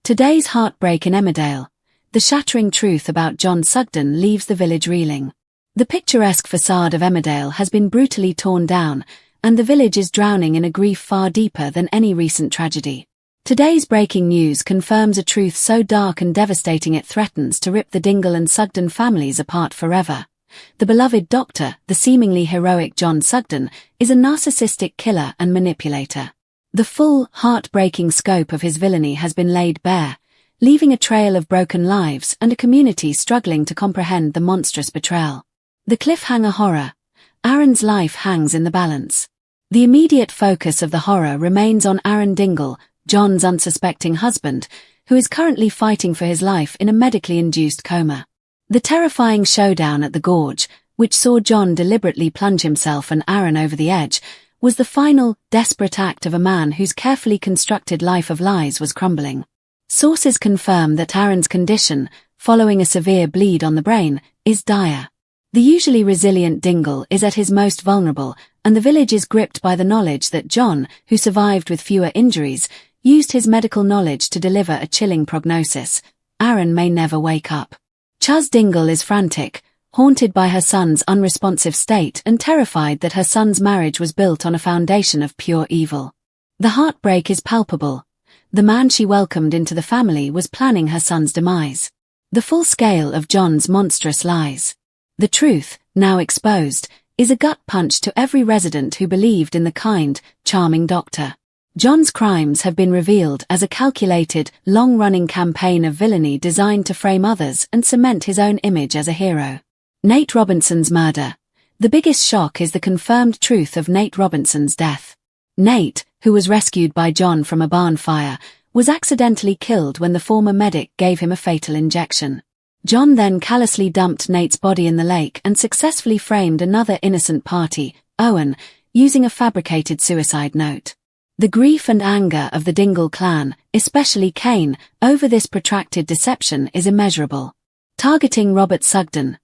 Today's heartbreak in Emmerdale. The shattering truth about John Sugden leaves the village reeling. The picturesque facade of Emmerdale has been brutally torn down, and the village is drowning in a grief far deeper than any recent tragedy. Today's breaking news confirms a truth so dark and devastating it threatens to rip the Dingle and Sugden families apart forever. The beloved doctor, the seemingly heroic John Sugden, is a narcissistic killer and manipulator. The full, heartbreaking scope of his villainy has been laid bare, leaving a trail of broken lives and a community struggling to comprehend the monstrous betrayal. The cliffhanger horror. Aaron's life hangs in the balance. The immediate focus of the horror remains on Aaron Dingle, John's unsuspecting husband, who is currently fighting for his life in a medically induced coma. The terrifying showdown at the gorge, which saw John deliberately plunge himself and Aaron over the edge, was the final, desperate act of a man whose carefully constructed life of lies was crumbling. Sources confirm that Aaron's condition, following a severe bleed on the brain, is dire. The usually resilient Dingle is at his most vulnerable, and the village is gripped by the knowledge that John, who survived with fewer injuries, used his medical knowledge to deliver a chilling prognosis. Aaron may never wake up. Chuz Dingle is frantic, haunted by her son's unresponsive state and terrified that her son's marriage was built on a foundation of pure evil. The heartbreak is palpable. The man she welcomed into the family was planning her son's demise. The full scale of John's monstrous lies. The truth, now exposed, is a gut punch to every resident who believed in the kind, charming doctor. John's crimes have been revealed as a calculated, long-running campaign of villainy designed to frame others and cement his own image as a hero. Nate Robinson's murder. The biggest shock is the confirmed truth of Nate Robinson's death. Nate, who was rescued by John from a barn fire, was accidentally killed when the former medic gave him a fatal injection. John then callously dumped Nate's body in the lake and successfully framed another innocent party, Owen, using a fabricated suicide note. The grief and anger of the Dingle clan, especially Kane, over this protracted deception is immeasurable. Targeting Robert Sugden.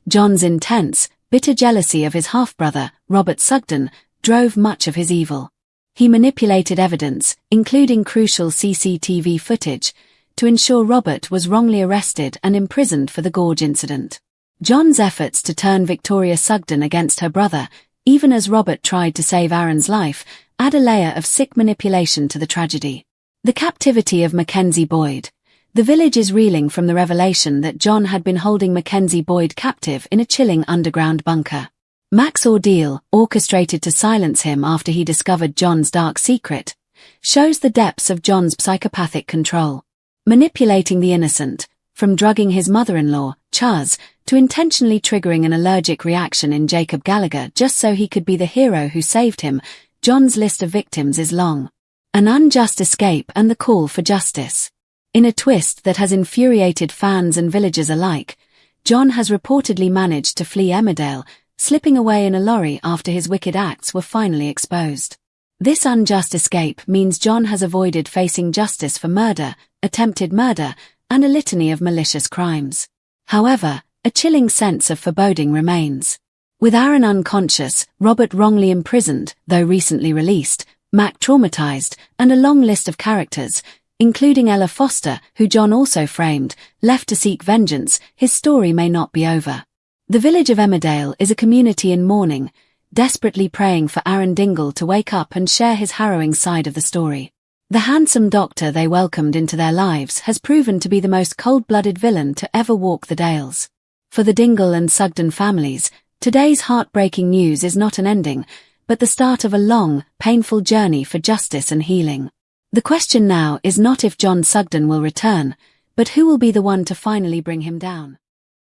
John's intense, bitter jealousy of his half-brother, Robert Sugden, drove much of his evil. He manipulated evidence, including crucial CCTV footage, to ensure Robert was wrongly arrested and imprisoned for the gorge incident. John's efforts to turn Victoria Sugden against her brother, even as Robert tried to save Aaron's life, add a layer of sick manipulation to the tragedy. The captivity of Mackenzie Boyd. The village is reeling from the revelation that John had been holding Mackenzie Boyd captive in a chilling underground bunker. Mac's ordeal, orchestrated to silence him after he discovered John's dark secret, shows the depths of John's psychopathic control. Manipulating the innocent, from drugging his mother-in-law, Chuz, to intentionally triggering an allergic reaction in Jacob Gallagher just so he could be the hero who saved him, John's list of victims is long. An unjust escape and the call for justice. In a twist that has infuriated fans and villagers alike, John has reportedly managed to flee Emmerdale, slipping away in a lorry after his wicked acts were finally exposed. This unjust escape means John has avoided facing justice for murder, attempted murder, and a litany of malicious crimes. However, a chilling sense of foreboding remains. With Aaron unconscious, Robert wrongly imprisoned, though recently released, Mac traumatized, and a long list of characters, including Ella Foster, who John also framed, left to seek vengeance, his story may not be over. The village of Emmerdale is a community in mourning, desperately praying for Aaron Dingle to wake up and share his harrowing side of the story. The handsome doctor they welcomed into their lives has proven to be the most cold-blooded villain to ever walk the dales. For the Dingle and Sugden families, today's heartbreaking news is not an ending, but the start of a long, painful journey for justice and healing. The question now is not if John Sugden will return, but who will be the one to finally bring him down.